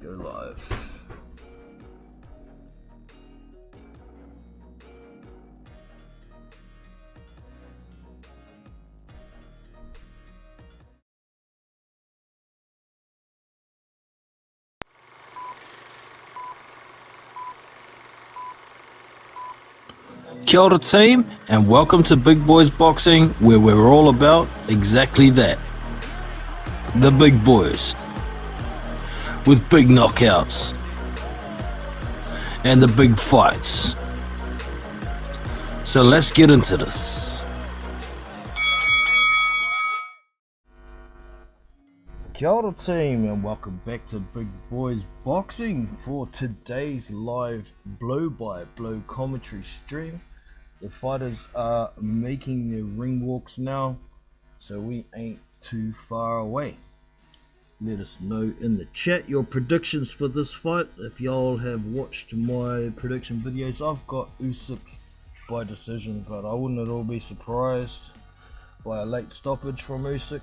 Go live. Kia ora team, and welcome to Big Boys Boxing, where we're all about exactly that. The big boys. With big knockouts. And the big fights. So let's get into this. Kia ora team, and welcome back to Big Boys Boxing for today's live blow-by-blow commentary stream. The fighters are making their ring walks now, so we ain't too far away. Let us know in the chat your predictions for this fight. If y'all have watched my prediction videos, I've got Usyk by decision, but I wouldn't at all be surprised by a late stoppage from Usyk.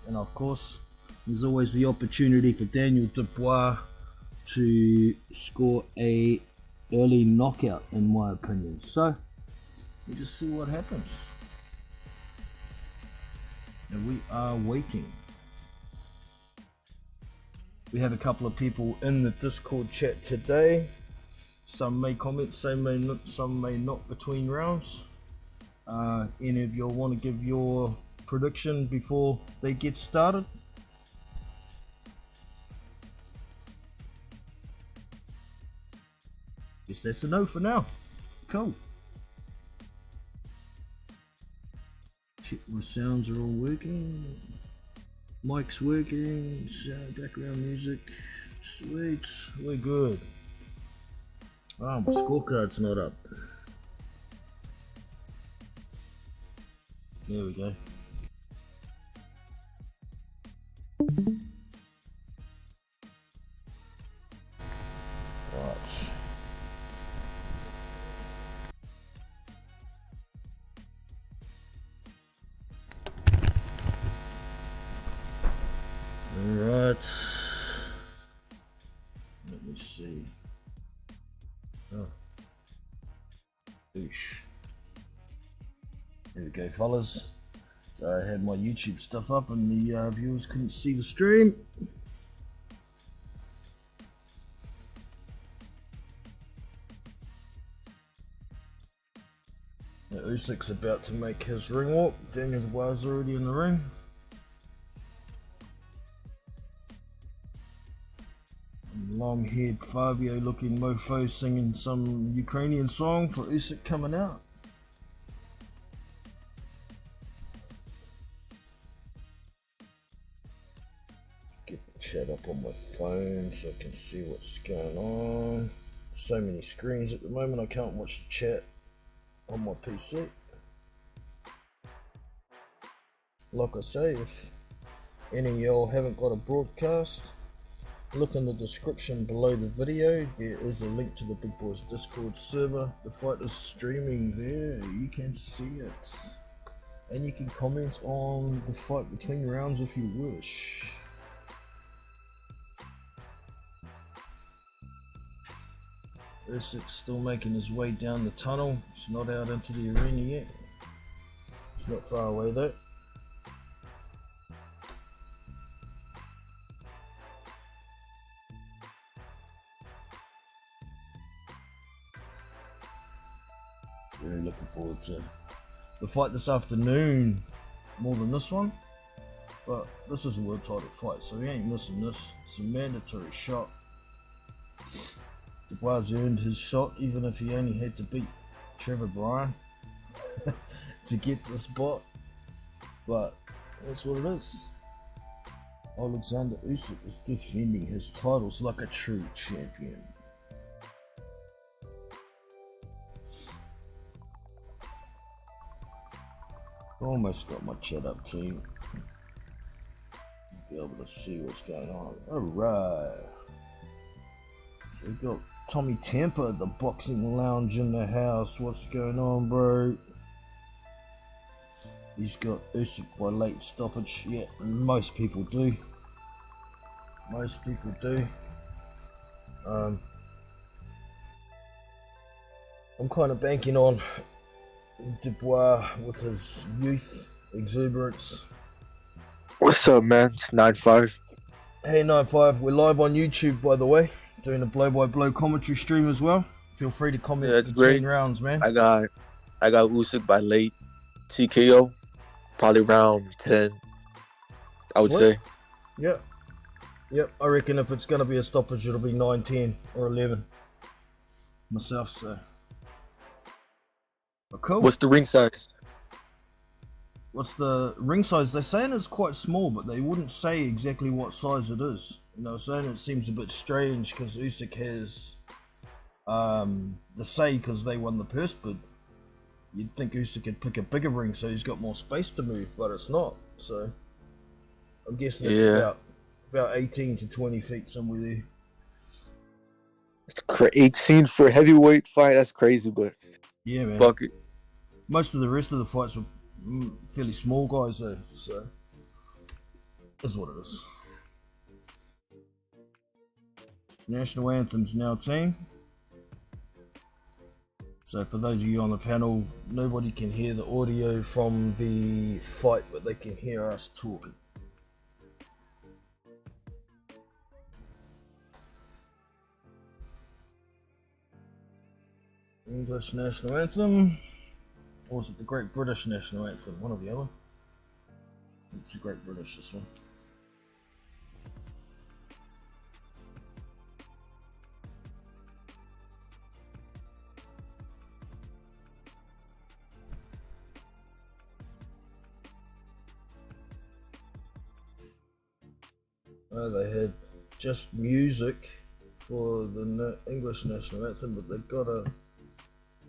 And of course, there's always the opportunity for Daniel Dubios to score a early knockout, in my opinion. So we'll just see what happens. And we are waiting. We have a couple of people in the Discord chat today. Some may comment, some may not between rounds. Any of y'all want to give your prediction before they get started? Guess that's a no for now. Cool. Check my sounds are all working. Mic's working. Sound, background music. Sweet. We're good. Oh, my scorecard's not up. There we go. Right. Alright, let me see. Oh, oosh. There we go, fellas. So I had my YouTube stuff up and the viewers couldn't see the stream. Now, Usyk's about to make his ring walk. Daniel Dubios already in the ring. Long-haired Fabio-looking mofo singing some Ukrainian song for Usyk coming out. Get the chat up on my phone so I can see what's going on. So many screens at the moment, I can't watch the chat on my PC. Like I say, if any of y'all haven't got a broadcast, look in the description below the video. There is a link to the Big Boys Discord server. The fight is streaming there. You can see it. And you can comment on the fight between rounds if you wish. Usyk's still making his way down the tunnel. He's not out into the arena yet. He's not far away though. Really looking forward to the fight this afternoon more than this one, but this is a world title fight, so we ain't missing this. It's a mandatory shot. Dubios earned his shot, even if he only had to beat Trevor Bryan to get the spot, but that's what it is. Olexander Usyk is defending his titles like a true champion. Almost got my chat up team. Be able to see what's going on. Alright. So we've got Tommy Tampa at the Boxing Lounge in the house. What's going on, bro? He's got Usyk by late stoppage. Yeah, most people do. Most people do. Um, I'm kind of banking on Dubois with his youth, exuberance. What's up, man? It's 9-5. Hey, 95, we're live on YouTube, by the way, doing a blow-by-blow commentary stream as well. Feel free to comment Yeah, it's between great. rounds, man. I got Usyk by late TKO, probably round 10, I would say. Yep. I reckon if it's going to be a stoppage, it'll be 9, 10, or 11. Myself, so. But cool. What's the ring size? What's the ring size? They're saying it's quite small, but they wouldn't say exactly what size it is. You know, saying it seems a bit strange because Usyk has the say because they won the purse bid. You'd think Usyk could pick a bigger ring so he's got more space to move, but it's not. So I'm guessing it's about 18 to 20 feet, somewhere there. It's 18 for a heavyweight fight. That's crazy, but yeah, man. Fuck it. Most of the rest of the fights were fairly small guys though, so that's what it is. National anthems now, team. So for those of you on the panel, nobody can hear the audio from the fight, but they can hear us talking. English national anthem. Or was it the Great British National Anthem? One or the other. It's the Great British, this one. They had just music for the English National Anthem, but they've got a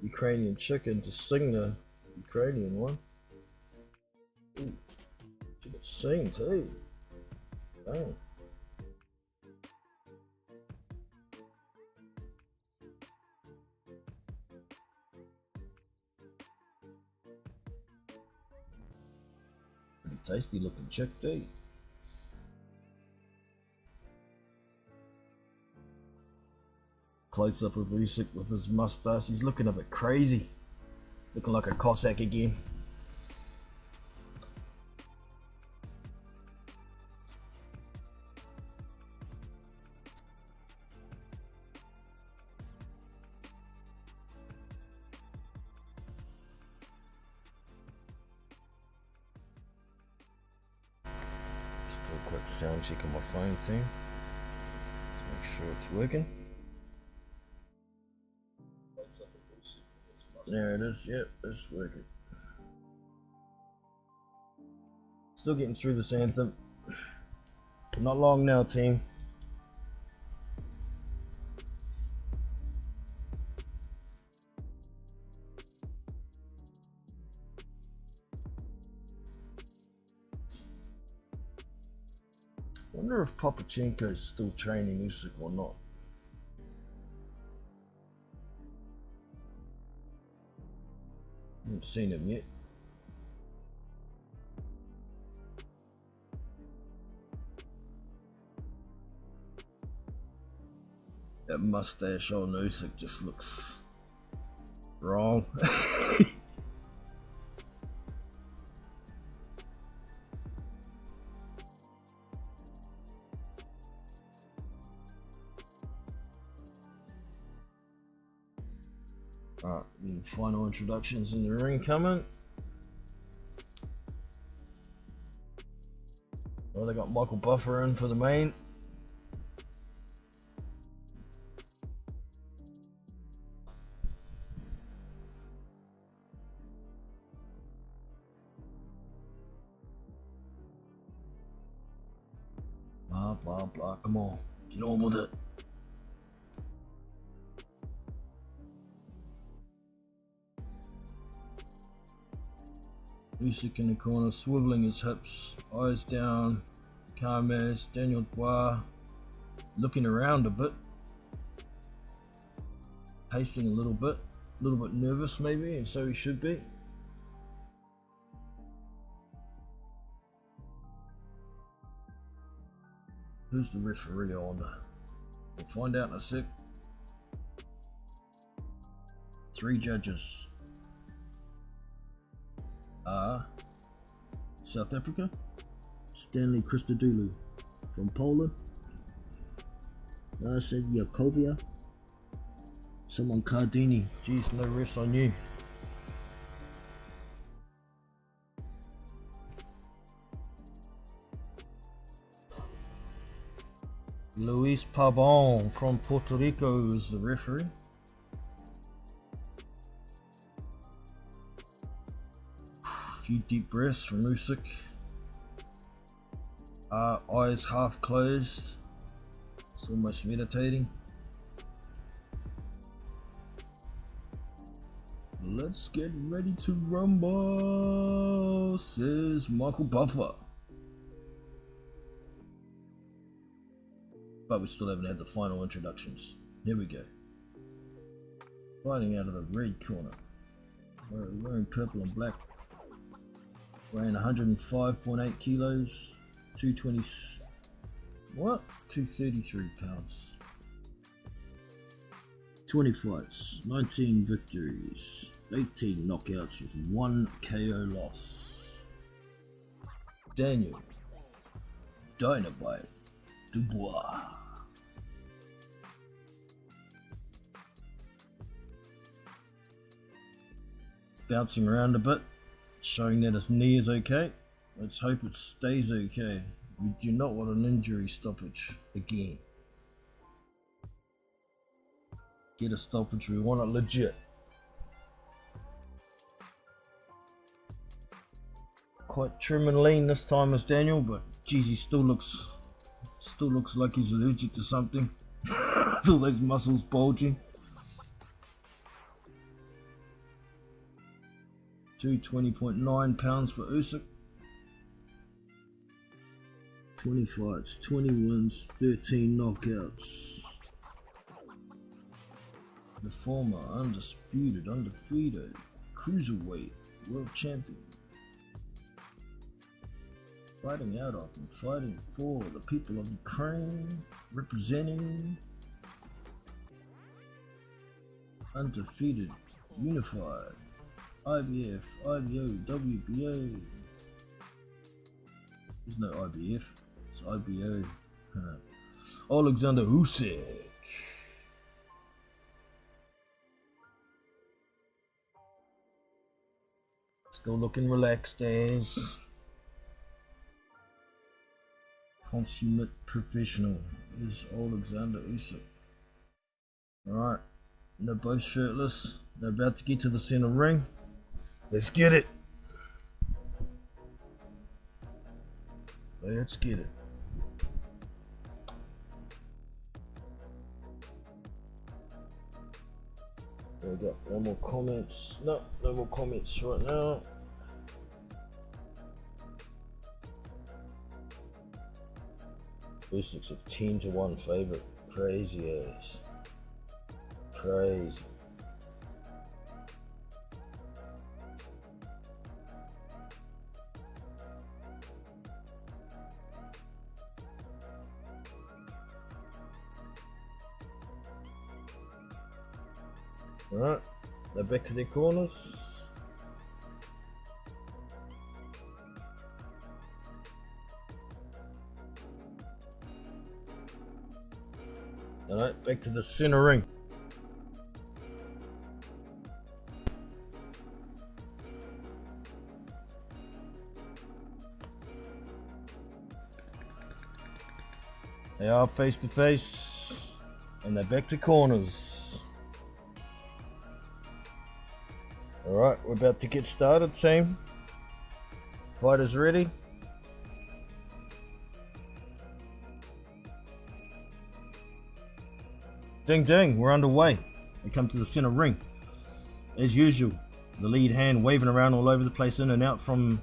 Ukrainian chicken to sing the Ukrainian one. Ooh, she can sing too. Damn. Pretty tasty looking chick too. Close up of Usyk with his mustache. He's looking a bit crazy. Looking like a Cossack again. Just do a quick sound check on my phone team. Just make sure it's working. There it is, yep, it's working. Still getting through this anthem. Not long now, team. Wonder if Popachenko's still training Usyk or not. Haven't seen him yet. That mustache on Usyk just looks wrong. Alright, final introductions in the ring coming. Well, they got Michael Buffer in for the main. Blah, blah, blah. Come on, get on with it. Usyk in the corner, swiveling his hips, eyes down, calm as. Daniel Dubios looking around a bit, pacing a little bit nervous maybe, and so he should be. Who's the referee? I wonder. find out in a sec. 3 judges are South Africa, Stanley Christodoulou from Poland, I said Yakovia, someone Cardini. Jeez, no refs on you. Luis Pabon from Puerto Rico is the referee. A few deep breaths from Usyk. Eyes half closed. It's almost meditating. Let's get ready to rumble, says Michael Buffer. But we still haven't had the final introductions. Here we go. Fighting out of the red corner. Wearing purple and black. Weighing 105.8 kilos. 220. What? 233 pounds. 20 fights. 19 victories. 18 knockouts with 1 KO loss. Daniel Dynamite Dubios. Bouncing around a bit, showing that his knee is okay. Let's hope it stays okay. We do not want an injury stoppage again. Get a stoppage, we want it legit. Quite trim and lean this time as Daniel, but geez, he still looks like he's allergic to something. With all those muscles bulging. 220.9 pounds for Usyk. 20 fights, 20 wins, 13 knockouts. The former undisputed, undefeated cruiserweight world champion. Fighting out of and fighting for the people of Ukraine, representing undefeated, unified, IBF, IBO, WBO. There's no IBF, it's IBO. Olexander Usyk. Still looking relaxed as consummate professional is Olexander Usyk. Alright, they're both shirtless. They're about to get to the center ring. Let's get it. Let's get it. There we go. No more comments. No more comments right now. Usyk's a 10-1 favorite. Crazy ass. Crazy. Alright, they're back to their corners. Alright, back to the center ring. They are face to face, and they're back to corners. Alright, we're about to get started, team. Fighters ready? Ding ding, we're underway. We come to the center ring. As usual, the lead hand waving around all over the place, in and out from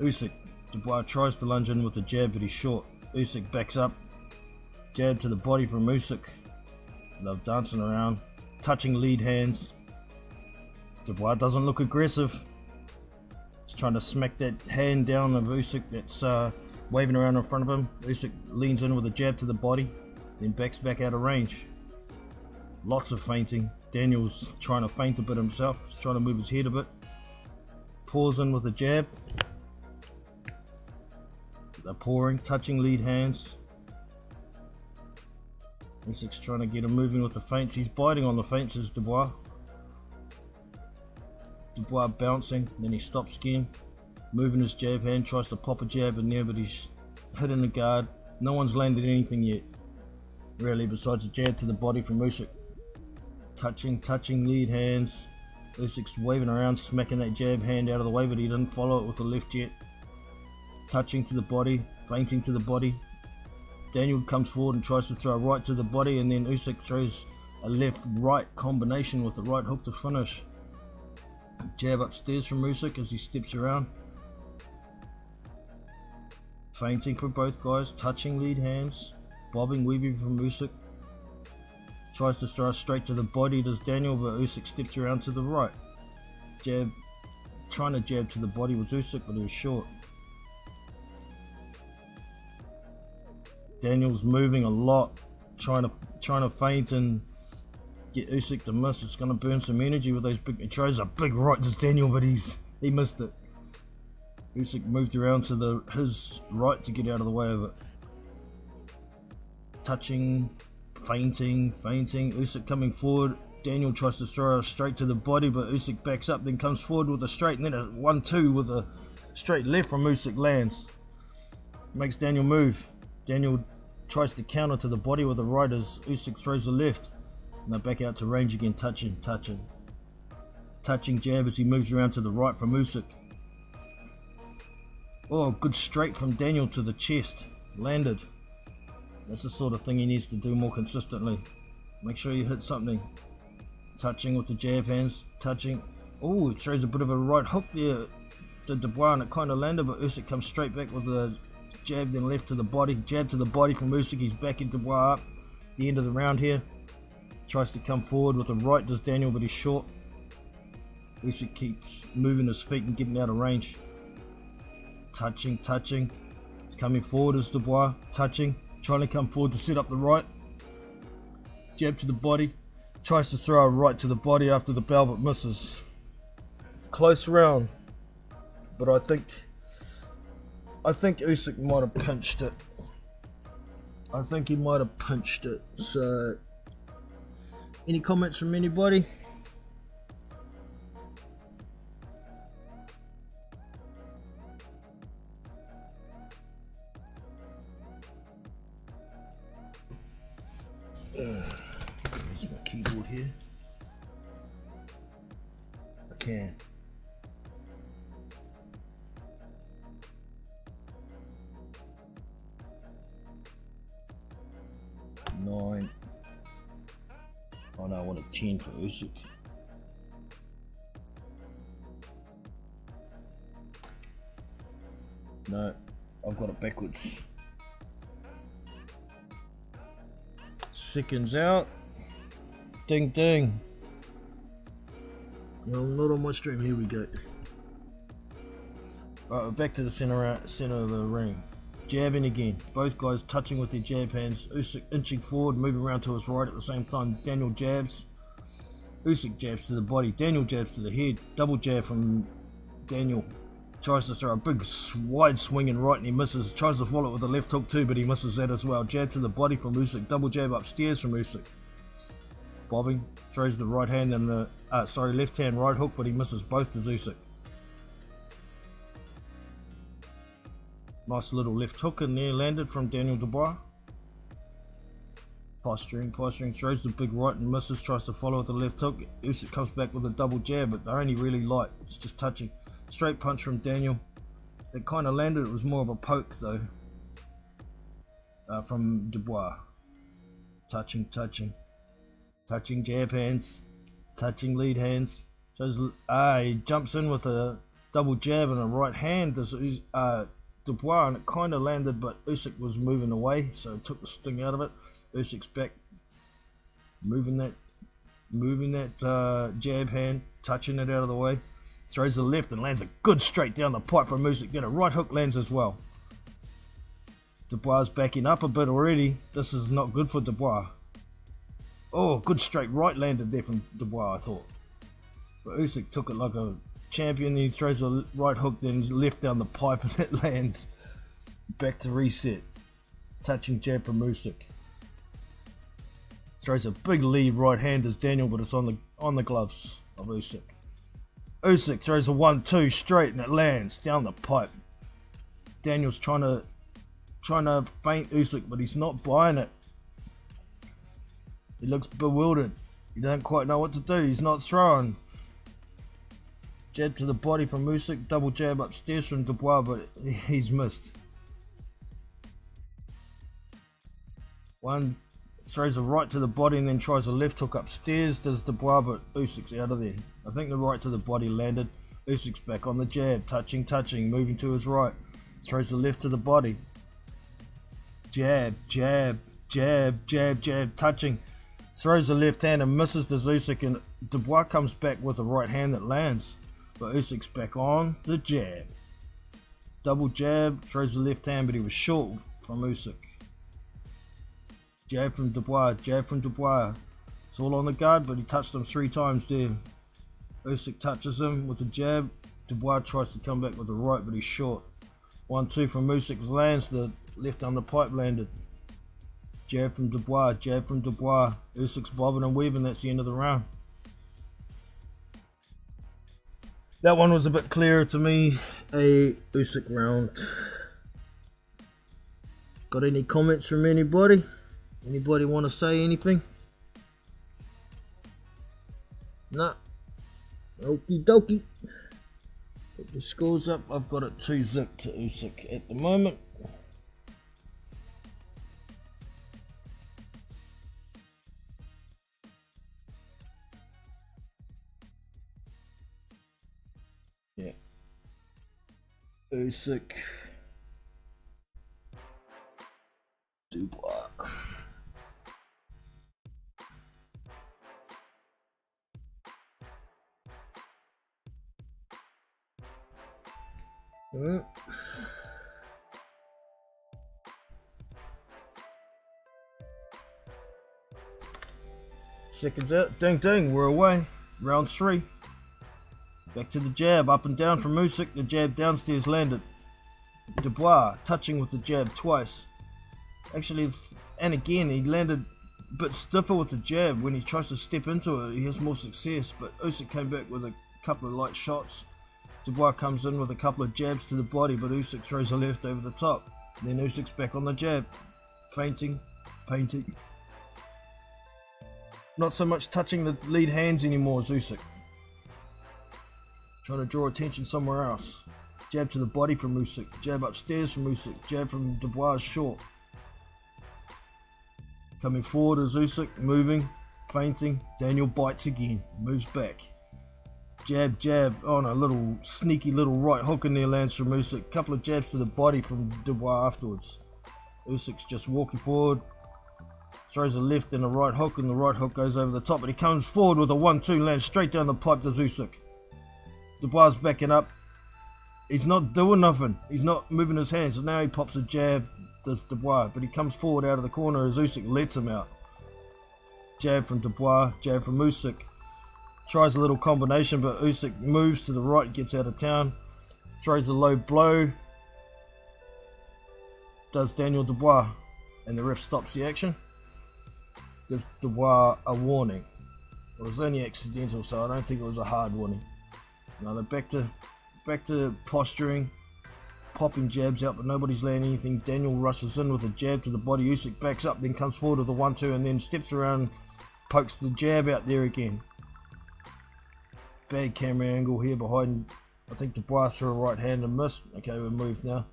Usyk. Dubois tries to lunge in with a jab, but he's short. Usyk backs up. Jab to the body from Usyk. Love dancing around, touching lead hands. Dubois doesn't look aggressive. He's trying to smack that hand down of Usyk that's waving around in front of him. Usyk leans in with a jab to the body. then backs back out of range. Lots of feinting. Daniel's trying to feint a bit himself. He's trying to move his head a bit. Pours in with a jab. They're pouring, touching lead hands. Usyk's trying to get him moving with the feints. He's biting on the feints as Dubois. Dubois bouncing, then he stops again. Moving his jab hand, tries to pop a jab in there, but he's hitting the guard. No one's landed anything yet, really, besides a jab to the body from Usyk. Touching lead hands. Usyk's waving around, smacking that jab hand out of the way, but he didn't follow it with the left yet. Touching to the body, feinting to the body. Daniel comes forward and tries to throw a right to the body, and then Usyk throws a left-right combination with the right hook to finish. Jab upstairs from Usyk as he steps around. Feinting for both guys, touching lead hands, bobbing, weaving from Usyk. Tries to throw straight to the body, does Daniel, but Usyk steps around to the right. Jab, trying to jab to the body was Usyk, but it was short. Daniel's moving a lot, trying to feint and get Usyk to miss. It's going to burn some energy with those big. He throws a big right to Daniel, but he missed it. Usyk moved around to his right to get out of the way of it. Touching, feinting. Usyk coming forward. Daniel tries to throw a straight to the body, but Usyk backs up, then comes forward with a straight, and then a 1-2 with a straight left from Usyk lands. Makes Daniel move. Daniel tries to counter to the body with the right as Usyk throws the left. And they're back out to range again, touching jab as he moves around to the right from Usyk. Oh, good straight from Daniel to the chest. Landed. That's the sort of thing he needs to do more consistently. Make sure you hit something. Touching with the jab hands. Touching. Oh, it throws a bit of a right hook there to Dubois, and it kind of landed, but Usyk comes straight back with a jab, then left to the body. Jab to the body from Usyk. He's backing Dubois up. The end of the round here. Tries to come forward with a right, does Daniel, but he's short. Usyk keeps moving his feet and getting out of range. Touching. He's coming forward as Dubois. Touching. Trying to come forward to set up the right. Jab to the body. Tries to throw a right to the body after the bell, but misses. Close round. But I think Usyk might have pinched it. I think he might have pinched it. So, any comments from anybody? There's my keyboard here. I can. Nine. Oh no, I want a 10 for Usyk. No, I've got it backwards. Seconds out. Ding ding. No, not on my stream. Here we go. Alright, we're back to the center of the ring. Jabbing again. Both guys touching with their jab hands. Usyk inching forward, moving around to his right at the same time. Daniel jabs. Usyk jabs to the body. Daniel jabs to the head. Double jab from Daniel. Tries to throw a big wide swing and right, and he misses. Tries to follow it with a left hook too, but he misses that as well. Jab to the body from Usyk. Double jab upstairs from Usyk. Bobbing. Throws the right hand and the left hand right hook, but he misses both to Usyk. Nice little left hook in there, landed from Daniel Dubois. Posturing, throws the big right and misses, tries to follow with the left hook. Usyk comes back with a double jab, but they're only really light. It's just touching. Straight punch from Daniel. It kind of landed, it was more of a poke though. From Dubois. Touching jab hands. Touching lead hands. He jumps in with a double jab and a right hand. Dubois, and it kind of landed, but Usyk was moving away, so it took the sting out of it. Usyk's back, moving that jab hand, touching it out of the way, throws the left and lands a good straight down the pipe from Usyk. Then a right hook lands as well. Dubois backing up a bit already. This is not good for Dubois. Oh, good straight right landed there from Dubois, I thought. But Usyk took it like a champion. He throws a right hook, then left down the pipe, and it lands. Back to reset. Touching jab from Usyk. Throws a big lead right hand as Daniel, but it's on the gloves of Usyk. Usyk throws a 1-2 straight, and it lands down the pipe. Daniel's trying to feint Usyk, but he's not buying it. He looks bewildered. He don't quite know what to do. He's not throwing. Jab to the body from Usyk. Double jab upstairs from Dubois, but he's missed. One throws a right to the body and then tries a left hook upstairs. Does Dubois, but Usyk's out of there. I think the right to the body landed. Usyk's back on the jab. Touching, moving to his right. Throws the left to the body. Jab, jab, jab, jab, jab, touching. Throws the left hand and misses the Usyk, and Dubois comes back with a right hand that lands. But Usyk's back on the jab. Double jab, throws the left hand, but he was short from Usyk. Jab from Dubois, jab from Dubois. It's all on the guard, but he touched him 3 times there. Usyk touches him with a jab. Dubois tries to come back with a right, but he's short. 1-2 from Usyk lands, the left on the pipe landed. Jab from Dubois, jab from Dubois. Usyk's bobbing and weaving, that's the end of the round. That one was a bit clearer to me, a Usyk round. Got any comments from anybody? Anybody want to say anything? Nah. Okie dokie. Put the scores up. I've got it 2-0 to Usyk at the moment. Yeah. Usyk. Dubois. Seconds out. Ding ding, we're away. Round 3. Back to the jab, up and down from Usyk. The jab downstairs landed. Dubois touching with the jab twice. Actually, and again, he landed a bit stiffer with the jab. When he tries to step into it, he has more success. But Usyk came back with a couple of light shots. Dubois comes in with a couple of jabs to the body, but Usyk throws a left over the top. Then Usyk's back on the jab. Feinting. Not so much touching the lead hands anymore as Usyk. Trying to draw attention somewhere else. Jab to the body from Usyk. Jab upstairs from Usyk. Jab from Dubois short. Coming forward as Usyk, moving, feinting. Daniel bites again, moves back. Jab, jab, on a little sneaky little right hook in there lands from Usyk. Couple of jabs to the body from Dubois afterwards. Usyk's just walking forward. Throws a left and a right hook, and the right hook goes over the top, but he comes forward with a 1-2, lands straight down the pipe to Usyk. Dubois backing up. He's not doing nothing. He's not moving his hands, so now he pops a jab, does Dubois, but he comes forward out of the corner as Usyk lets him out. Jab from Dubois, jab from Usyk. Tries a little combination, but Usyk moves to the right, gets out of town. Throws a low blow. Does Daniel Dubois, and the ref stops the action. Gives Dubois a warning. It was only accidental, so I don't think it was a hard warning. Now they're back to posturing, popping jabs out, but nobody's landing anything. Daniel rushes in with a jab to the body. Usyk backs up, then comes forward with a 1-2, and then steps around, pokes the jab out there again. Bad camera angle here behind. I think Dubois threw a right hand and missed. Okay, we're moved now.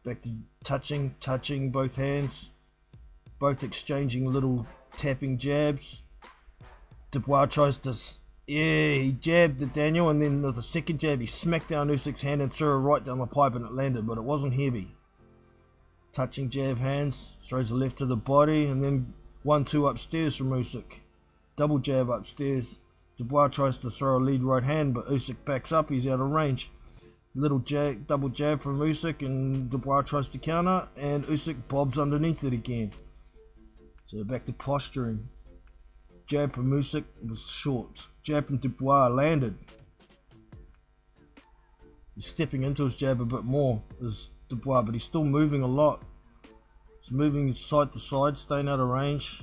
Back to touching both hands. Both exchanging little tapping jabs. Dubois tries to, he jabbed at Daniel, and then with a second jab he smacked down Usyk's hand and threw a right down the pipe, and it landed, but it wasn't heavy. Touching jab hands, throws a left to the body, and then 1-2 upstairs from Usyk. Double jab upstairs. Dubois tries to throw a lead right hand, but Usyk backs up, he's out of range. Little jab, double jab from Usyk, and Dubois tries to counter, and Usyk bobs underneath it again. So back to posturing. Jab from Usyk was short. Jab from Dubois landed. He's stepping into his jab a bit more as Dubois, but he's still moving a lot. He's moving side to side, staying out of range.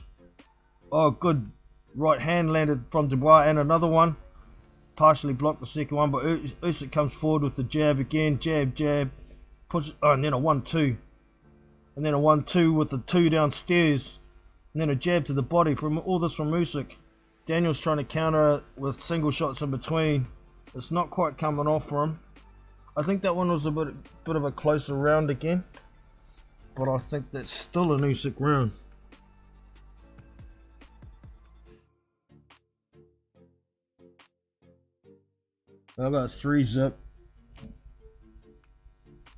Oh, good right hand landed from Dubois, and another one. Partially blocked the second one, but Usyk comes forward with the jab again. Jab, jab. Push, and then a 1-2. And then a 1-2 with the 2 downstairs. And then a jab to the body. From all this from Usyk. Daniel's trying to counter with single shots in between. It's not quite coming off for him. I think that one was a bit of a closer round again. But I think that's still an Usyk round. I got 3-zip.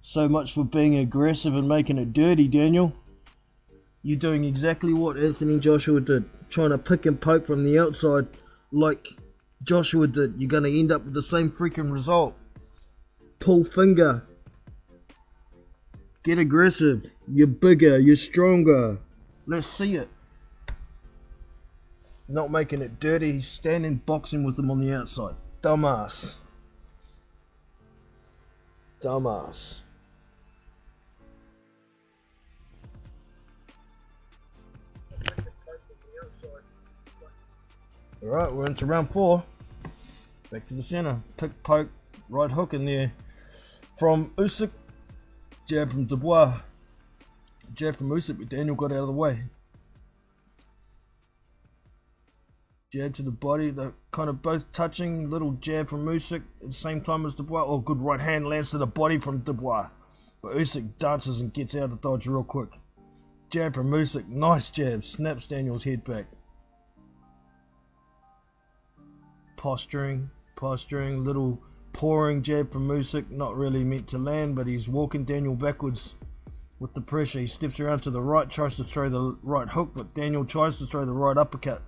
So much for being aggressive and making it dirty, Daniel. You're doing exactly what Anthony Joshua did. Trying to pick and poke from the outside like Joshua did. You're going to end up with the same freaking result. Pull finger. Get aggressive. You're bigger. You're stronger. Let's see it. Not making it dirty. He's standing boxing with him on the outside. Dumbass. Dumbass. Alright, we're into round 4. Back to the center. Pick, poke, right hook in there. From Usyk. Jab from Dubois. Jab from Usyk, but Daniel got out of the way. Jab to the body, they're kind of both touching. Little jab from Usyk at the same time as Dubois. Oh, good right hand lands to the body from Dubois. But Usyk dances and gets out of dodge real quick. Jab from Usyk, nice jab, snaps Daniel's head back. Posturing, little pouring jab from Usyk, not really meant to land, but he's walking Daniel backwards with the pressure. He steps around to the right, tries to throw the right hook, but Daniel tries to throw the right uppercut.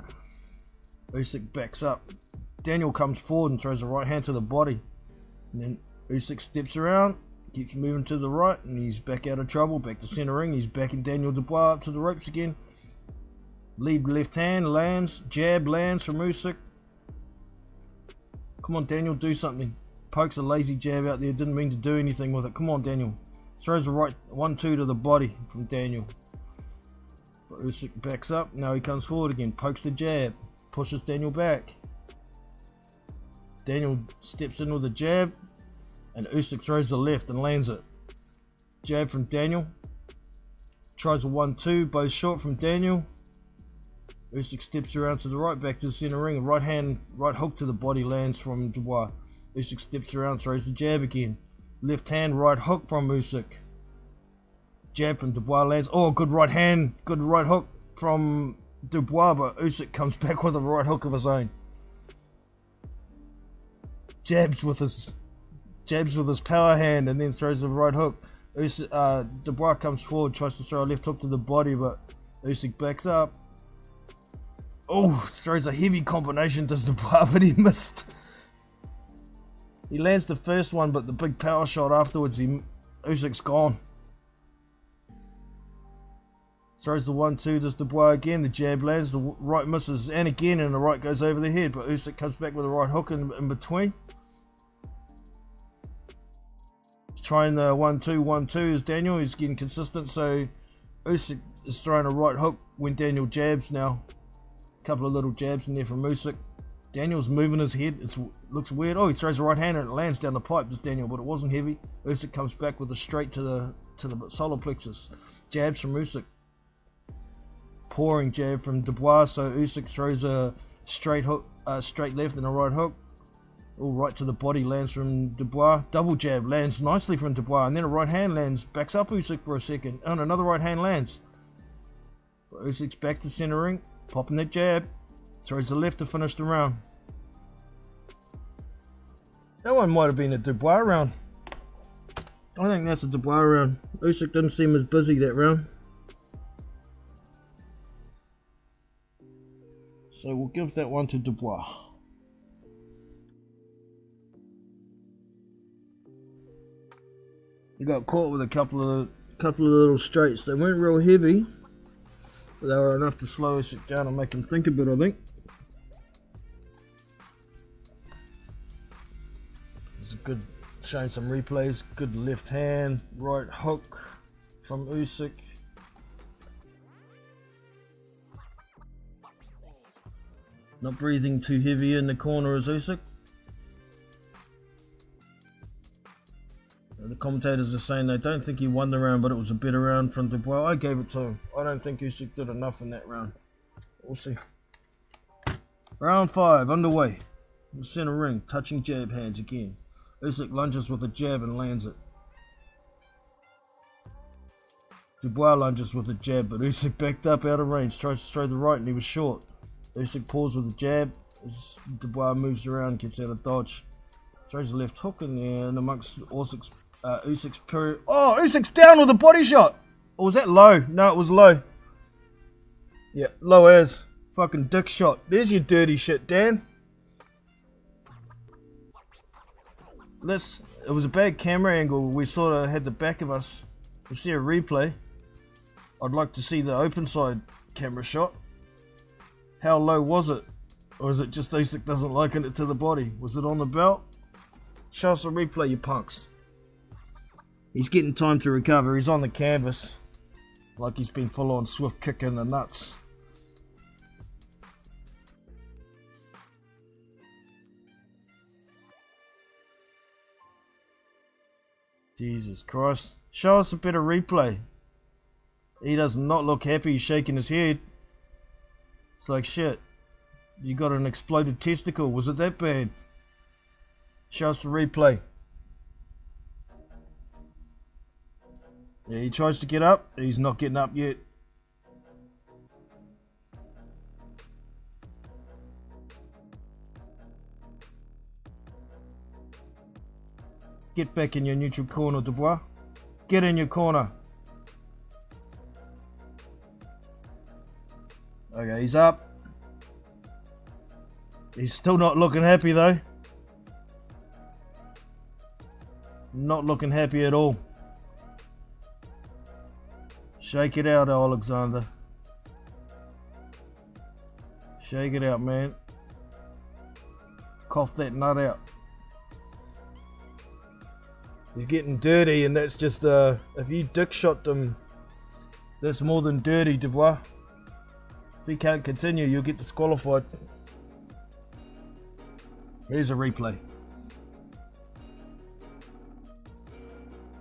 Usyk backs up. Daniel comes forward and throws a right hand to the body. And then Usyk steps around, keeps moving to the right, and he's back out of trouble, back to center ring. He's backing Daniel Dubois up to the ropes again. Lead left hand lands, jab lands from Usyk. Come on, Daniel, do something. Pokes a lazy jab out there, didn't mean to do anything with it. Come on, Daniel. Throws a right 1-2 to the body from Daniel. But Usyk backs up. Now he comes forward again, pokes the jab. Pushes Daniel back. Daniel steps in with a jab, and Usyk throws the left and lands it. Jab from Daniel. Tries a 1-2, both short from Daniel. Usyk steps around to the right, back to the center ring. A right hook to the body lands from Dubois. Usyk steps around, throws the jab again. Left hand, right hook from Usyk. Jab from Dubois lands. Oh, good right hand, good right hook from Dubois, but Usyk comes back with a right hook of his own. Jabs with his power hand and then throws a right hook. Dubois comes forward, tries to throw a left hook to the body, but Usyk backs up. Oh, throws a heavy combination to Dubois, but he missed. He lands the first one, but the big power shot afterwards, Usyk's gone. Throws the 1-2, does Dubois again, the jab lands, the right misses, and again, and the right goes over the head, but Usyk comes back with a right hook in between. He's trying the 1-2 as Daniel, he's getting consistent, so Usyk is throwing a right hook when Daniel jabs now. A couple of little jabs in there from Usyk. Daniel's moving his head, it looks weird. Oh, he throws a right hand and it lands down the pipe, does Daniel, but it wasn't heavy. Usyk comes back with a straight to the solar plexus. Jabs from Usyk. Pouring jab from Dubois, so Usyk throws a straight hook, straight left and a right hook. All right to the body lands from Dubois. Double jab lands nicely from Dubois, and then a right hand lands, backs up Usyk for a second, and another right hand lands. But Usyk's back to center ring, popping that jab, throws the left to finish the round. That one might have been a Dubois round. I think that's a Dubois round. Usyk didn't seem as busy that round. So we'll give that one to Dubois. He got caught with a couple of little straights. They weren't real heavy, but they were enough to slow Usyk down and make him think a bit, I think. It's a good, showing some replays. Good left hand, right hook from Usyk. Not breathing too heavy in the corner as Usyk. The commentators are saying they don't think he won the round, but it was a better round from Dubois. I gave it to him. I don't think Usyk did enough in that round. We'll see. Round 5 underway. In the center ring, touching jab hands again. Usyk lunges with a jab and lands it. Dubois lunges with a jab, but Usyk backed up out of range. Tries to throw the right and he was short. Usyk paused with a jab. As Dubois moves around, gets out of dodge. Throws a left hook in there and amongst Usyk's period. Oh, Usyk's down with a body shot. Or was that low? No, it was low. Yeah, low as. Fucking dick shot. There's your dirty shit, Dan. It was a bad camera angle. We sort of had the back of us. We'll see a replay. I'd like to see the open side camera shot. How low was it? Or is it just Usyk doesn't like it to the body? Was it on the belt? Show us a replay, you punks. He's getting time to recover. He's on the canvas. Like he's been full on swift kick in the nuts. Jesus Christ. Show us a better replay. He does not look happy. He's shaking his head. It's like, shit. You got an exploded testicle. Was it that bad? Show us the replay. Yeah, he tries to get up. He's not getting up yet. Get back in your neutral corner, Dubois. Get in your corner. Okay, he's up. He's still not looking happy though. Not looking happy at all. Shake it out, Olexander. Shake it out, man. Cough that nut out. He's getting dirty, and that's just if you dick shot them, that's more than dirty, Dubois. If he can't continue, you'll get disqualified. Here's a replay.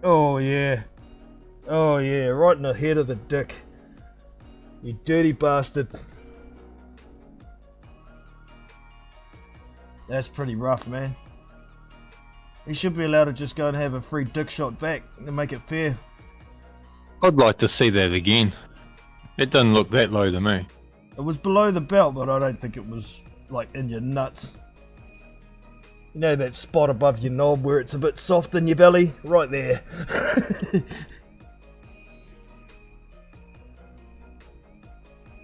Oh yeah. Oh yeah, right in the head of the dick. You dirty bastard. That's pretty rough, man. He should be allowed to just go and have a free dick shot back and make it fair. I'd like to see that again. It doesn't look that low to me. It was below the belt, but I don't think it was like in your nuts. You know that spot above your knob where it's a bit soft in your belly? Right there.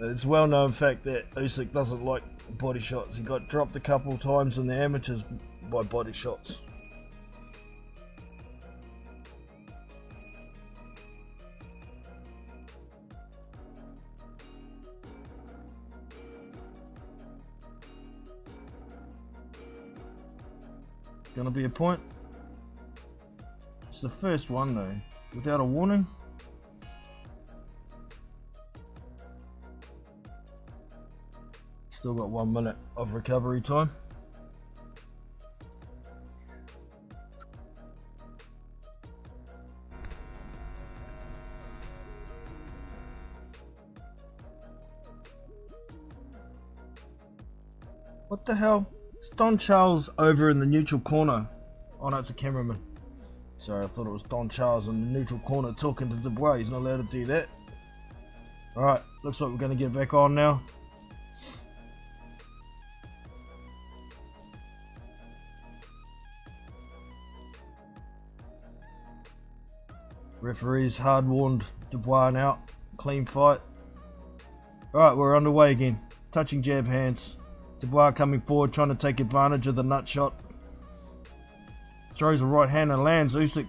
It's well known fact that Usyk doesn't like body shots. He got dropped a couple of times in the amateurs by body shots. Gonna be a point. It's the first one though, without a warning. Still got 1 minute of recovery time. What the hell? It's Don Charles over in the neutral corner. Oh no, it's a cameraman. Sorry, I thought it was Don Charles in the neutral corner talking to Dubois. He's not allowed to do that. Alright, looks like we're going to get back on now. Referee's hard warned Dubois out. Clean fight. Alright, we're underway again. Touching jab hands. Dubois coming forward, trying to take advantage of the nut shot. Throws a right hand and lands. Usyk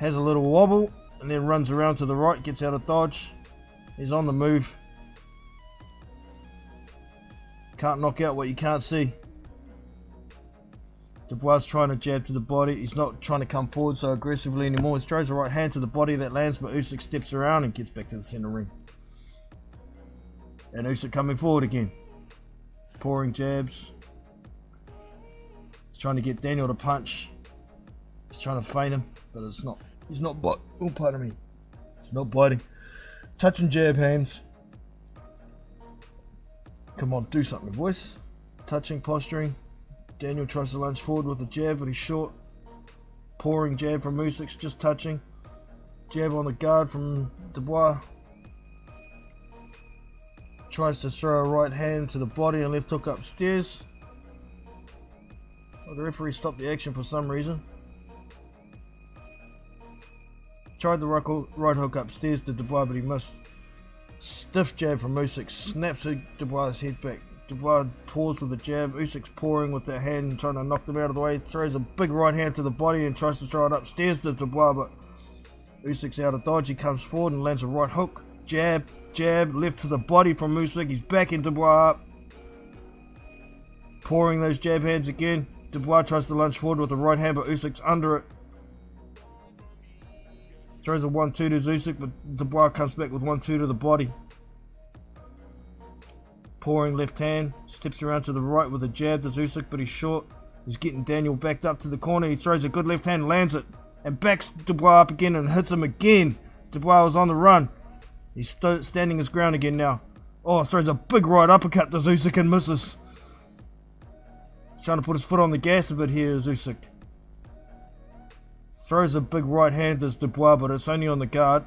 has a little wobble, and then runs around to the right, gets out of dodge. He's on the move. Can't knock out what you can't see. Dubois trying to jab to the body. He's not trying to come forward so aggressively anymore. He throws the right hand to the body that lands, but Usyk steps around and gets back to the center ring. And Usyk coming forward again. Pouring jabs. He's trying to get Daniel to punch. He's trying to feint him, but it's not. He's not biting. Oh, pardon me. It's not biting. Touch and jab hands. Come on, do something, boys. Touching, posturing. Daniel tries to lunge forward with a jab, but he's short. Pouring jab from Usyk, just touching. Jab on the guard from Dubois. Tries to throw a right hand to the body and left hook upstairs. Well, the referee stopped the action for some reason. Tried the right hook upstairs to Dubois, but he missed. Stiff jab from Usyk, snaps Dubois' head back. Dubois paused with a jab. Usyk's pouring with that hand, trying to knock them out of the way. Throws a big right hand to the body and tries to throw it upstairs to Dubois, but Usyk's out of dodge. He comes forward and lands a right hook. Jab, jab, left to the body from Usyk. He's backing Dubois up. Pouring those jab hands again. Dubois tries to lunge forward with a right hand, but Usyk's under it. Throws a 1-2 to Usyk, but Dubois comes back with 1-2 to the body. Pouring left hand, steps around to the right with a jab to Usyk, but he's short. He's getting Daniel backed up to the corner. He throws a good left hand, lands it, and backs Dubois up again and hits him again. Dubois was on the run. He's standing his ground again now. Oh, throws a big right uppercut to Usyk and misses. He's trying to put his foot on the gas a bit here, Usyk. Throws a big right hand to Dubois, but it's only on the guard.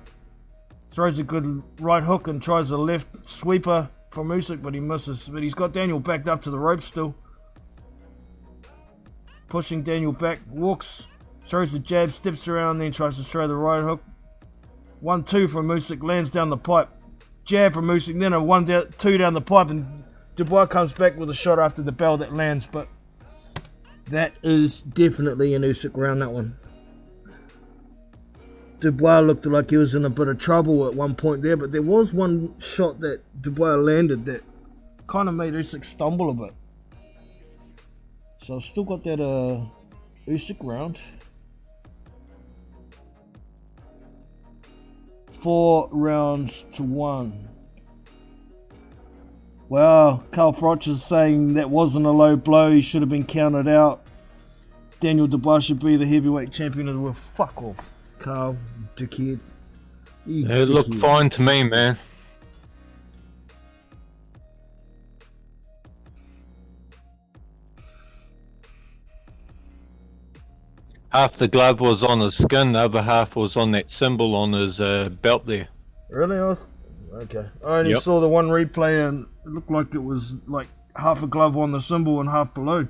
Throws a good right hook and tries a left sweeper from Usyk, but he misses. But he's got Daniel backed up to the rope still. Pushing Daniel back, walks, throws the jab, steps around, then tries to throw the right hook. 1-2 from Usyk, lands down the pipe. Jab from Usyk, then a 1-2 down the pipe, and Dubois comes back with a shot after the bell that lands, but that is definitely an Usyk round, that one. Dubois looked like he was in a bit of trouble at one point there, but there was one shot that Dubois landed that kind of made Usyk stumble a bit. So I've still got that Usyk round. 4 rounds to 1. Wow, Carl Froch is saying that wasn't a low blow, he should have been counted out. Daniel Dubois should be the heavyweight champion of the world. Fuck off, Carl, dickhead. It looked fine to me, man. Half the glove was on his skin, the other half was on that symbol on his belt there. Really? Okay. I only saw the one replay and it looked like it was like half a glove on the symbol and half below.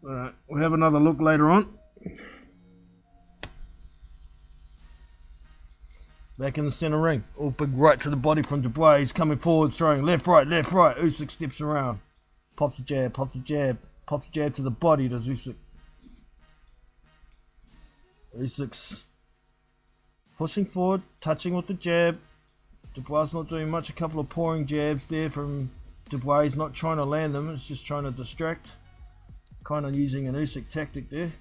We'll have another look later on. Back in the center ring. Oh, big right to the body from Dubois. He's coming forward, throwing left, right, left, right. Usyk steps around. Pops a jab, pops a jab. Pops a jab to the body, does Usyk. Usyk's pushing forward, touching with the jab. Dubois not doing much. A couple of pouring jabs there from Dubois. He's not trying to land them. It's just trying to distract. Kind of using an Usyk tactic there.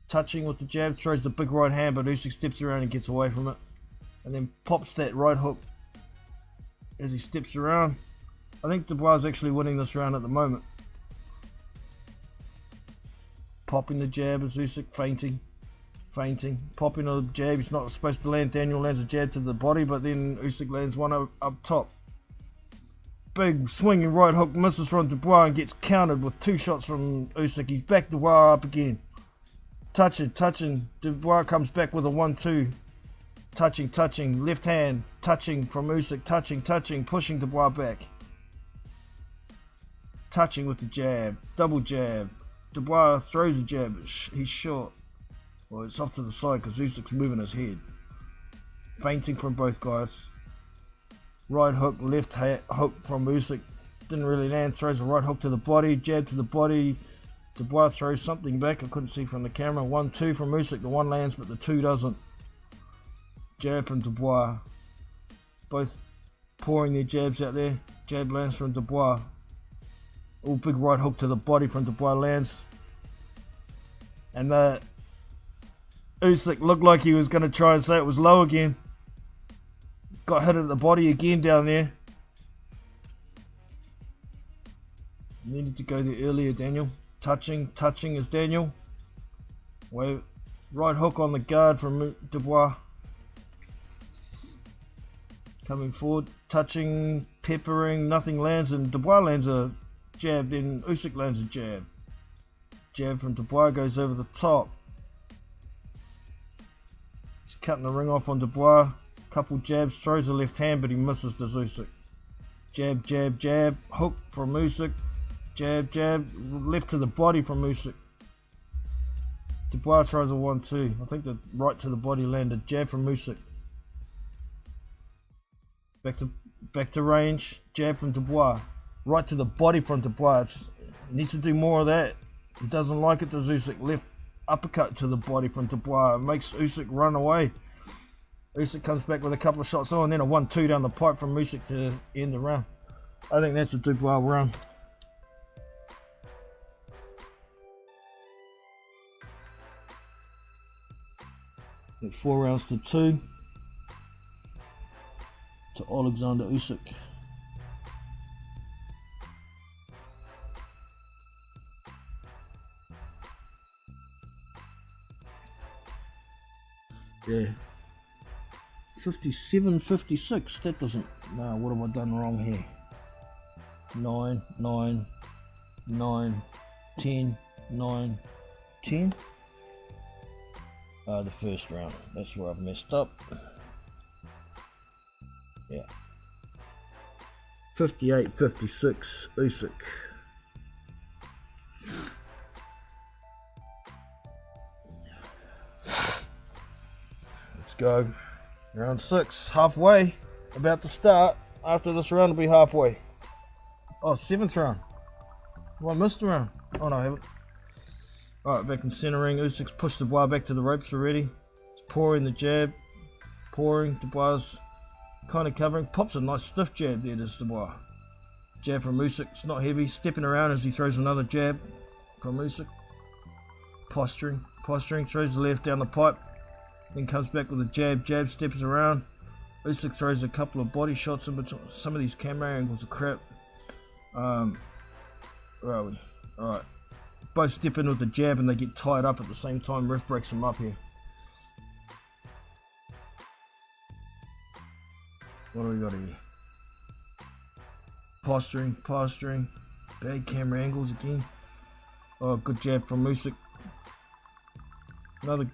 Touching with the jab, throws the big right hand, but Usyk steps around and gets away from it. And then pops that right hook as he steps around. I think Dubois is actually winning this round at the moment. Popping the jab as Usyk feinting. Popping a jab, he's not supposed to land. Daniel lands a jab to the body, but then Usyk lands one up top. Big swinging right hook misses from Dubois and gets countered with 2 shots from Usyk. He's back Dubois up again. Touching. Dubois comes back with a 1-2. Touching. Left hand. Touching from Usyk. Touching. Pushing Dubois back. Touching with the jab. Double jab. Dubois throws a jab. He's short. Well, it's off to the side because Usyk's moving his head. Feinting from both guys. Right hook, left hook from Usyk. Didn't really land. Throws a right hook to the body. Jab to the body. Dubois throws something back. I couldn't see from the camera. 1-2 from Usyk. The one lands, but the two doesn't. Jab from Dubois. Both pouring their jabs out there. Jab lands from Dubois. Oh, big right hook to the body from Dubois lands. And Usyk looked like he was going to try and say it was low again. Got hit at the body again down there. Needed to go there earlier, Daniel. Touching is Daniel. Right hook on the guard from Dubois. Coming forward, touching, peppering, nothing lands, and Dubois lands a jab, then Usyk lands a jab. Jab from Dubois goes over the top. He's cutting the ring off on Dubois. Couple jabs, throws a left hand, but he misses the Usyk. Jab, jab, jab, hook from Usyk. Jab, jab, left to the body from Usyk. Dubois tries a 1-2. I think the right to the body landed. Jab from Usyk. Back to range. Jab from Dubois. Right to the body from Dubois. He needs to do more of that. He doesn't like it to Usyk. Left uppercut to the body from Dubois. It makes Usyk run away. Usyk comes back with a couple of shots on, and then a 1-2 down the pipe from Usyk to end the round. I think that's a Dubois round. With 4 rounds to 2 to Olexander Usyk. Yeah. 57-56. That doesn't. No, what have I done wrong here? 9, 9, 9, 10, 9, 10. The first round. That's where I've messed up. Yeah. 58-56. Usyk. Let's go. Round 6. Halfway. About to start. After this round will be halfway. Oh, 7th round. Well, I missed a round. Oh no, I haven't. Alright, back in center ring. Usyk's pushed Dubois back to the ropes already. He's pouring the jab. Pouring. Dubois kind of covering. Pops a nice stiff jab there, does Dubois. Jab from Usyk. It's not heavy. Stepping around as he throws another jab from Usyk. Posturing. Throws the left down the pipe. Then comes back with a jab. Jab steps around. Usyk throws a couple of body shots in between. Some of these camera angles are crap. Where are we? Alright. Both step in with the jab and they get tied up at the same time. Ref breaks them up here. What do we got here? Posturing. Bad camera angles again. Oh, good jab from Usyk. Another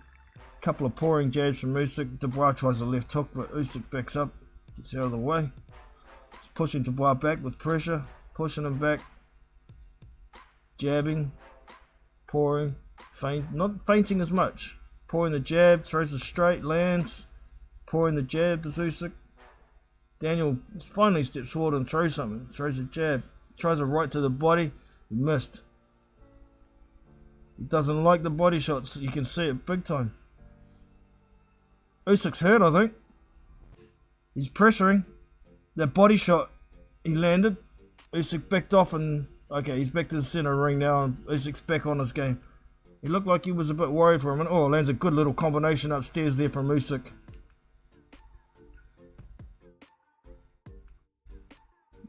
couple of pouring jabs from Usyk. Dubois tries a left hook, but Usyk backs up. Gets out of the way. He's pushing Dubois back with pressure. Pushing him back. Jabbing. Pouring, not feinting as much. Pouring the jab, throws it straight, lands. Pouring the jab to Usyk. Daniel finally steps forward and throws something. Throws a jab. Tries a right to the body. He missed. He doesn't like the body shots. You can see it big time. Usyk's hurt, I think. He's pressuring. That body shot he landed. Usyk backed off and... Okay, he's back to the center ring now and Usyk's back on his game. He looked like he was a bit worried for him. And oh, lands a good little combination upstairs there from Usyk.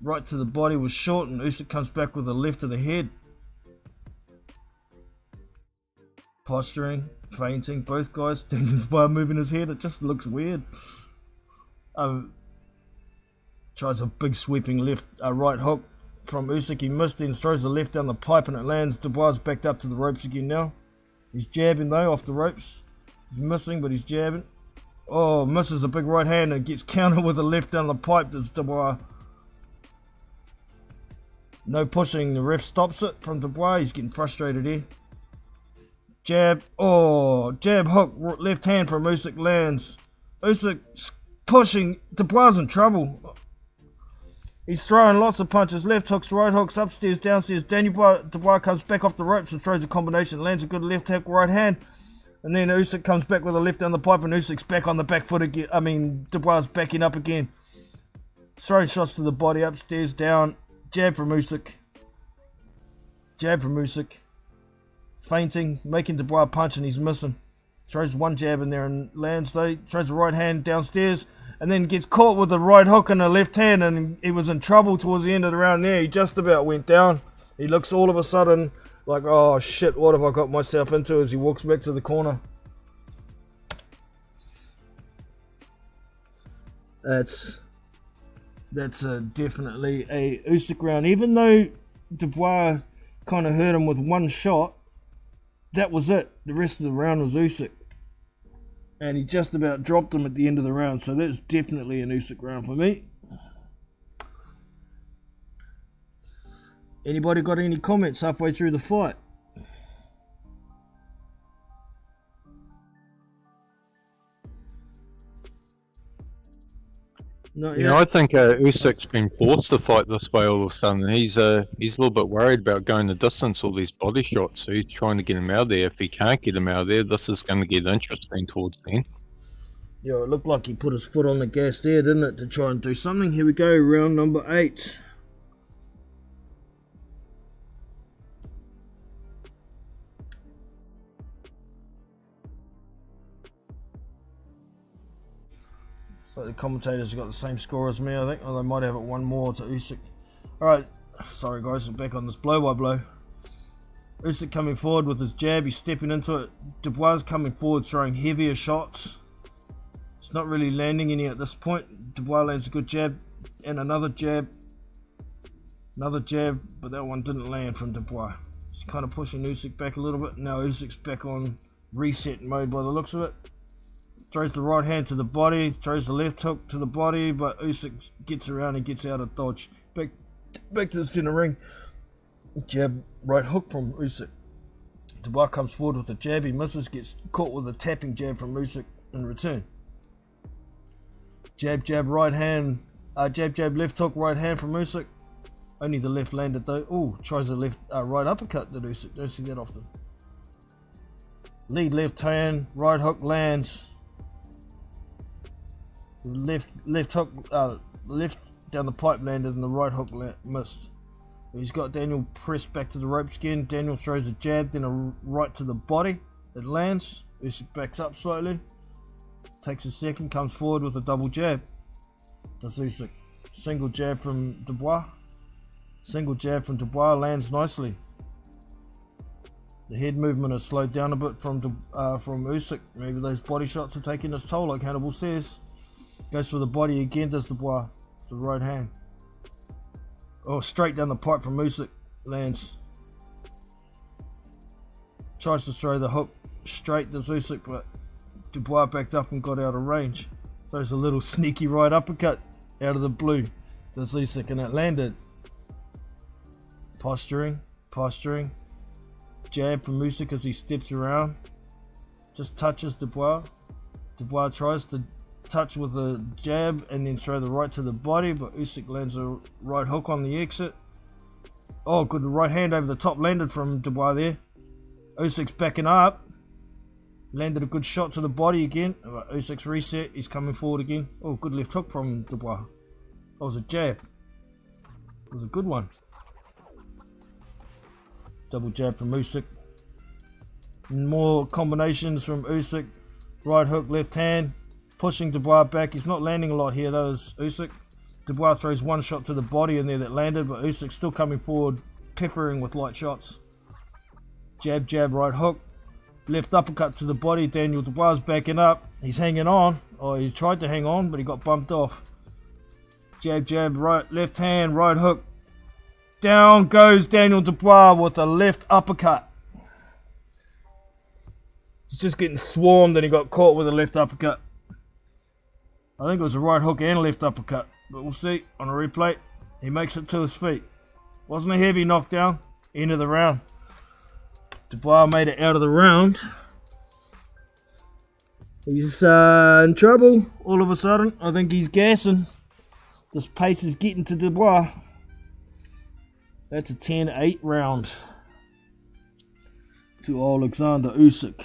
Right to the body was short and Usyk comes back with a left to the head. Posturing, feinting, both guys standing by moving his head. It just looks weird. Tries a big sweeping left, right hook. From Usyk, he missed, then throws the left down the pipe and it lands. Dubois backed up to the ropes again now. He's jabbing though off the ropes. He's missing, but he's jabbing. Oh, misses a big right hand and gets countered with a left down the pipe. That's Dubois. No pushing, the ref stops it from Dubois. He's getting frustrated here. Jab, oh, jab hook, left hand from Usyk lands. Usyk pushing, Dubois in trouble. He's throwing lots of punches, left hooks, right hooks, upstairs, downstairs. Daniel Dubios comes back off the ropes and throws a combination, lands a good left hook, right hand. And then Usyk comes back with a left down the pipe, and Usyk's back on the back foot again. I mean, Dubios backing up again. Throwing shots to the body, upstairs, down. Jab from Usyk. Jab from Usyk. Feinting, making Dubios punch, and he's missing. Throws one jab in there and lands though. Throws the right hand downstairs, and then gets caught with the right hook in the left hand, and he was in trouble towards the end of the round there. He just about went down. He looks all of a sudden like, oh shit, what have I got myself into, as he walks back to the corner. That's definitely a Usyk round. Even though Dubios kind of hurt him with one shot, that was it. The rest of the round was Usyk. And he just about dropped him at the end of the round. So that's definitely an Usyk round for me. Anybody got any comments halfway through the fight? Not yet. I think Usyk's been forced to fight this way all of a sudden. He's a little bit worried about going the distance, all these body shots. So he's trying to get him out there. If he can't get him out there, this is going to get interesting towards the end. Yeah, it looked like he put his foot on the gas there, didn't it, to try and do something. Here we go, round number 8. So the commentators have got the same score as me, I think. Or they might have it one more to Usyk. Alright, sorry guys, I'm back on this blow by blow. Usyk coming forward with his jab, he's stepping into it. Dubios coming forward, throwing heavier shots. It's not really landing any at this point. Dubios lands a good jab, and another jab. Another jab, but that one didn't land from Dubios. He's kind of pushing Usyk back a little bit. Now Usyk's back on reset mode by the looks of it. Throws the right hand to the body, throws the left hook to the body, but Usyk gets around and gets out of dodge. Back to the center ring. Jab, right hook from Usyk. Dubios comes forward with a jab, he misses, gets caught with a tapping jab from Usyk in return. Jab, jab, right hand, jab, jab, left hook, right hand from Usyk. Only the left landed though. Oh, tries a left, right uppercut to Usyk. Don't see that often. Lead left hand, right hook lands. Left hook, left down the pipe landed, and the right hook missed. He's got Daniel pressed back to the ropes again. Daniel throws a jab, then a right to the body. It lands. Usyk backs up slightly. Takes a second, comes forward with a double jab. Does Usyk. Single jab from Dubios. Single jab from Dubios lands nicely. The head movement has slowed down a bit from Usyk. Maybe those body shots are taking its toll, like Hannibal says. Goes for the body again, does Dubios. The right hand. Oh, straight down the pipe from Usyk. Lands. Tries to throw the hook straight, does Usyk, but Dubios backed up and got out of range. Throws a little sneaky right uppercut out of the blue. Does Usyk, and it landed. Posturing. Jab from Usyk as he steps around. Just touches Dubios. Dubios tries to touch with a jab and then throw the right to the body, but Usyk lands a right hook on the exit. Oh, good right hand over the top landed from Dubios there. Usyk's backing up. Landed a good shot to the body again. Usyk's reset. He's coming forward again. Oh, good left hook from Dubios. That was a jab. It was a good one. Double jab from Usyk. More combinations from Usyk. Right hook, left hand. Pushing Dubios back. He's not landing a lot here though, is Usyk. Dubios throws one shot to the body in there that landed, but Usyk's still coming forward, peppering with light shots. Jab, jab, right hook. Left uppercut to the body. Daniel Dubios backing up. He's hanging on. Oh, he tried to hang on, but he got bumped off. Jab, jab, right, left hand, right hook. Down goes Daniel Dubios with a left uppercut. He's just getting swarmed and he got caught with a left uppercut. I think it was a right hook and a left uppercut, but we'll see on a replay. He makes it to his feet. Wasn't a heavy knockdown. End of the round. Dubios made it out of the round. He's in trouble all of a sudden. I think he's gassing. This pace is getting to Dubois. That's a 10-8 round to Olexander Usyk.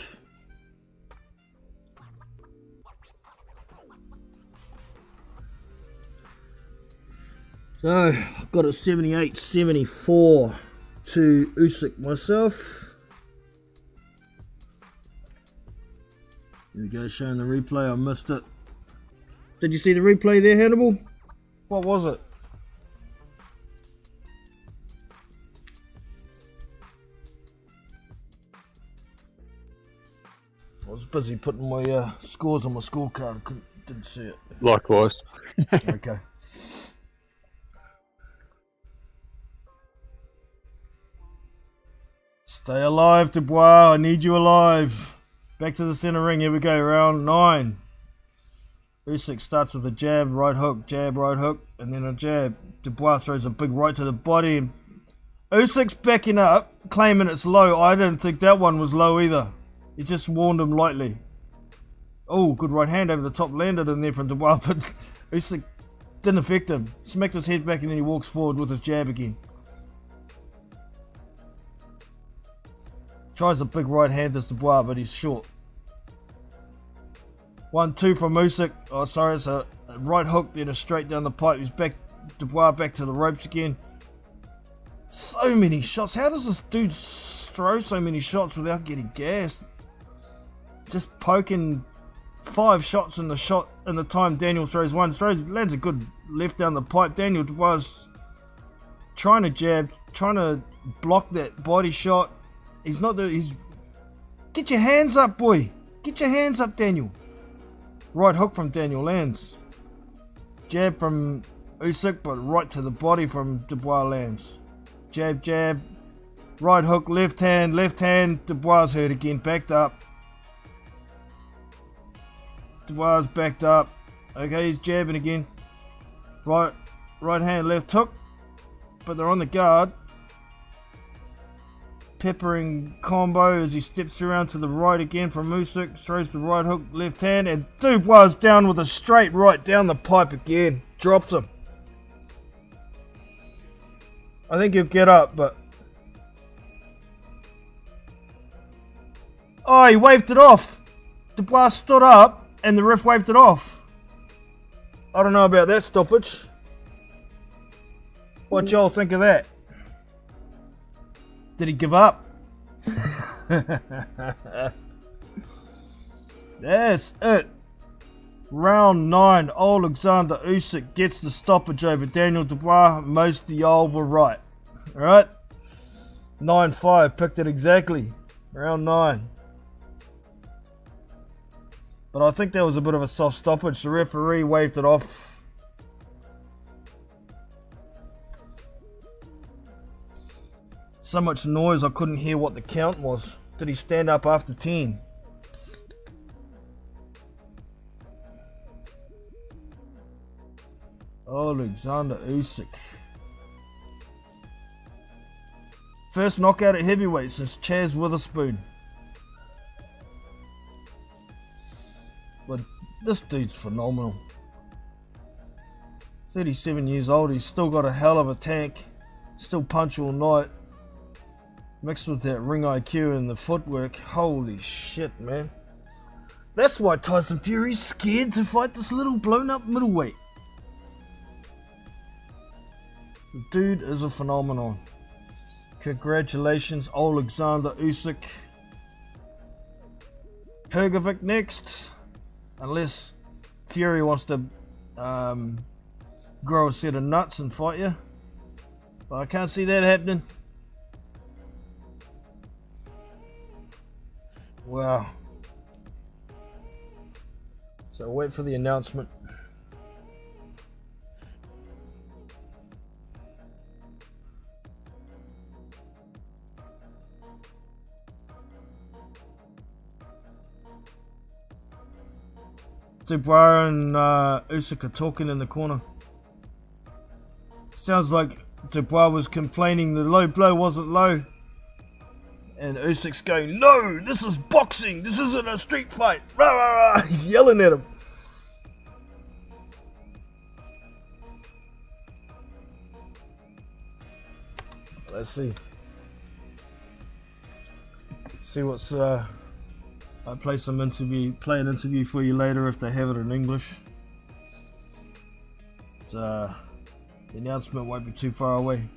So, I've got a 78-74 to Usyk myself. Here we go, showing the replay. I missed it. Did you see the replay there, Hannibal? What was it? I was busy putting my scores on my scorecard. Didn't see it. Likewise. Okay. Stay alive, Dubois. I need you alive. Back to the center ring. Here we go. Round 9. Usyk starts with a jab, right hook, and then a jab. Dubois throws a big right to the body. And Usyk's backing up, claiming it's low. I didn't think that one was low either. He just warned him lightly. Oh, good right hand over the top. Landed in there from Dubois, but Usyk didn't affect him. Smacked his head back and then he walks forward with his jab again. Tries a big right hand to Dubois, but he's short. 1-2 from Usyk. Oh, sorry, it's a right hook, then a straight down the pipe. He's back, Dubois back to the ropes again. So many shots. How does this dude throw so many shots without getting gassed? Just poking 5 shots in the time Daniel throws one. Lands a good left down the pipe. Daniel Dubois trying to jab, trying to block that body shot. He's not there. Get your hands up, boy. Get your hands up, Daniel. Right hook from Daniel lands. Jab from Usyk, but right to the body from Dubois lands. Jab, jab. Right hook, left hand. Dubois hurt again, backed up. Dubois backed up. Okay, he's jabbing again. Right hand, left hook. But they're on the guard. Peppering combo as he steps around to the right again from Usyk. Throws the right hook, left hand, and Dubois down with a straight right down the pipe again. Drops him. I think he'll get up, but... Oh, he waved it off. Dubois stood up, and the ref waved it off. I don't know about that stoppage. What y'all think of that? Did he give up? That's it. Round 9. Olexander Usyk gets the stoppage over Daniel Dubois. Most of y'all were right. Alright? 9-5. Picked it exactly. Round 9. But I think that was a bit of a soft stoppage. The referee waved it off. So much noise I couldn't hear what the count was. Did he stand up after 10? Olexander Usyk. First knockout at heavyweight since Chaz Witherspoon. But this dude's phenomenal. 37 years old, he's still got a hell of a tank. Still punch all night. Mixed with that ring IQ and the footwork. Holy shit, man. That's why Tyson Fury's scared to fight this little blown up middleweight. The dude is a phenomenon. Congratulations, Olexander Usyk. Hrgovic next. Unless Fury wants to grow a set of nuts and fight you. But I can't see that happening. Wow. So wait for the announcement. Dubois and Usyk are talking in the corner. Sounds like Dubois was complaining the low blow wasn't low. And Usyk's going, no, this is boxing. This isn't a street fight. Rah, rah, rah. He's yelling at him. let's see. See what's I'll play an interview for you later if they have it in English. The announcement won't be too far away.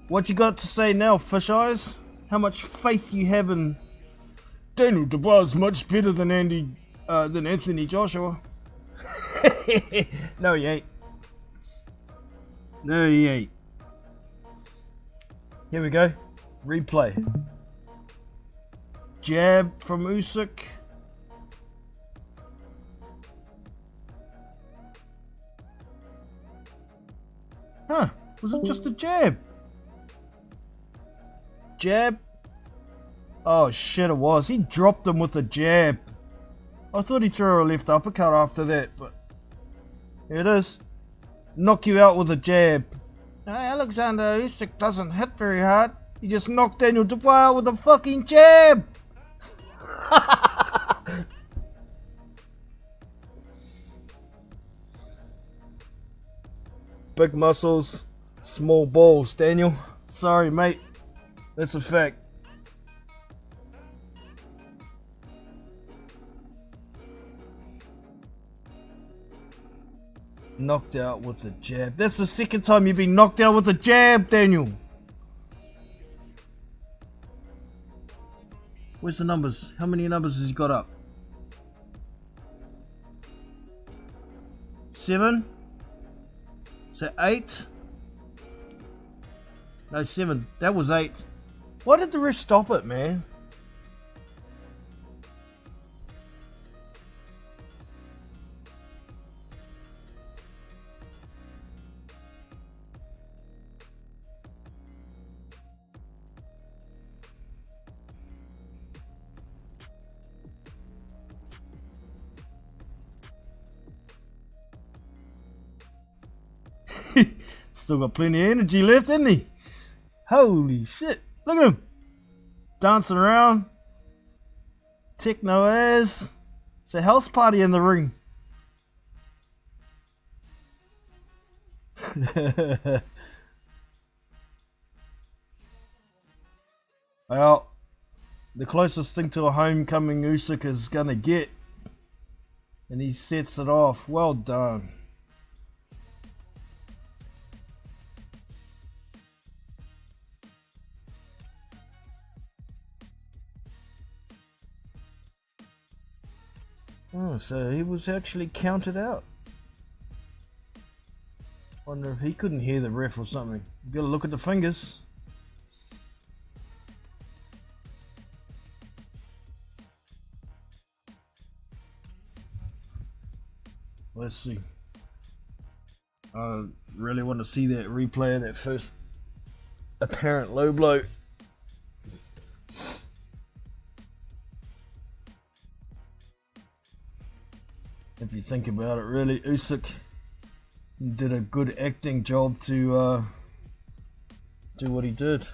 What you got to say now, Fish Eyes? How much faith you have in Daniel Dubios? Much better than Anthony Joshua. No, he ain't. No, he ain't. Here we go. Replay. Jab from Usyk. Huh, was it just a jab? Jab? Oh shit, it was. He dropped him with a jab. I thought he threw a left uppercut after that, but here it is. Knock you out with a jab. No, Olexander Usyk doesn't hit very hard. He just knocked Daniel Dubios out with a fucking jab. Big muscles, small balls, Daniel. Sorry, mate. That's a fact. Knocked out with a jab. That's the second time you've been knocked out with a jab, Daniel. Where's the numbers? How many numbers has he got up? 7? Is that 8? No, 7. That was 8. Why did the ref stop it, man? Still got plenty of energy left, isn't he? Holy shit. Look at him. Dancing around. Techno as. It's a house party in the ring. Well, the closest thing to a homecoming Usyk is gonna get. And he sets it off. Well done. Oh, so he was actually counted out. Wonder if he couldn't hear the ref or something. You gotta look at the fingers. Let's see. I really want to see that replay of that first apparent low blow. If you think about it, really, Usyk did a good acting job to do what he did.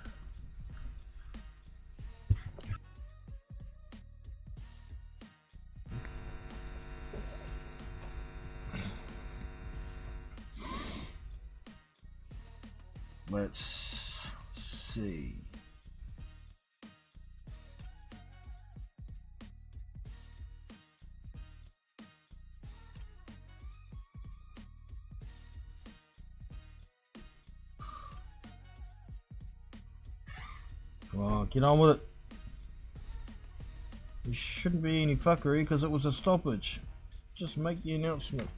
Let's see. Come on, get on with it. There shouldn't be any fuckery because it was a stoppage. Just make the announcement.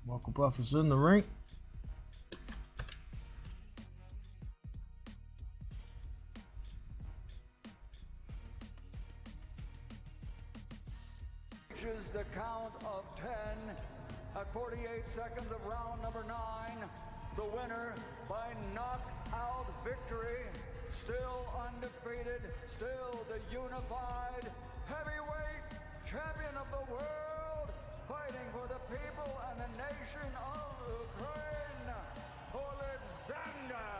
Michael Buffer's in the ring. Reaches the count of 10 at 48 seconds of round number 9. The winner by knockout victory, still undefeated, still the unified heavyweight champion of the world, fighting for the people and the nation of Ukraine, Olexander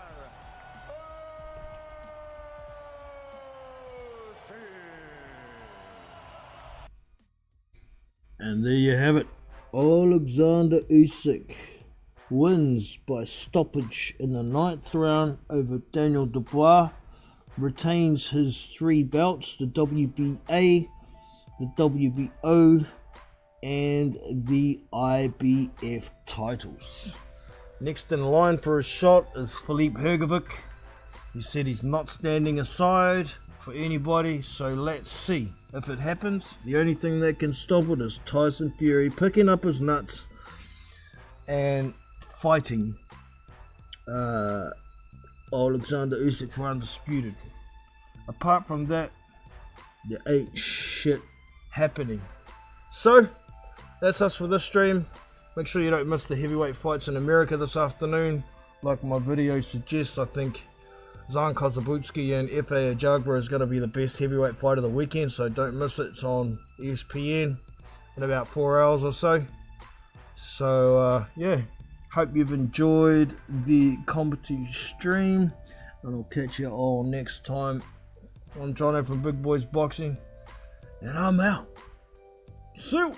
Usyk. And there you have it. Olexander Usyk wins by stoppage in the 9th round over Daniel Dubios. Retains his 3 belts, the WBA, the WBO, and the IBF titles. Next in line for a shot is Filip Hrgovic. He said he's not standing aside for anybody, so let's see if it happens. The only thing that can stop it is Tyson Fury picking up his nuts and fighting Olexander Usyk for undisputed. Apart from that, there ain't shit happening. So that's us for this stream. Make sure you don't miss the heavyweight fights in America this afternoon. Like my video suggests, I think Zan Kozabutsky and Efe Ajagba is going to be the best heavyweight fight of the weekend, so don't miss it. It's on ESPN in about 4 hours or so. So yeah, hope you've enjoyed the commentary stream, and I'll catch you all next time. I'm Jono from Big Boys Boxing, and I'm out. See you.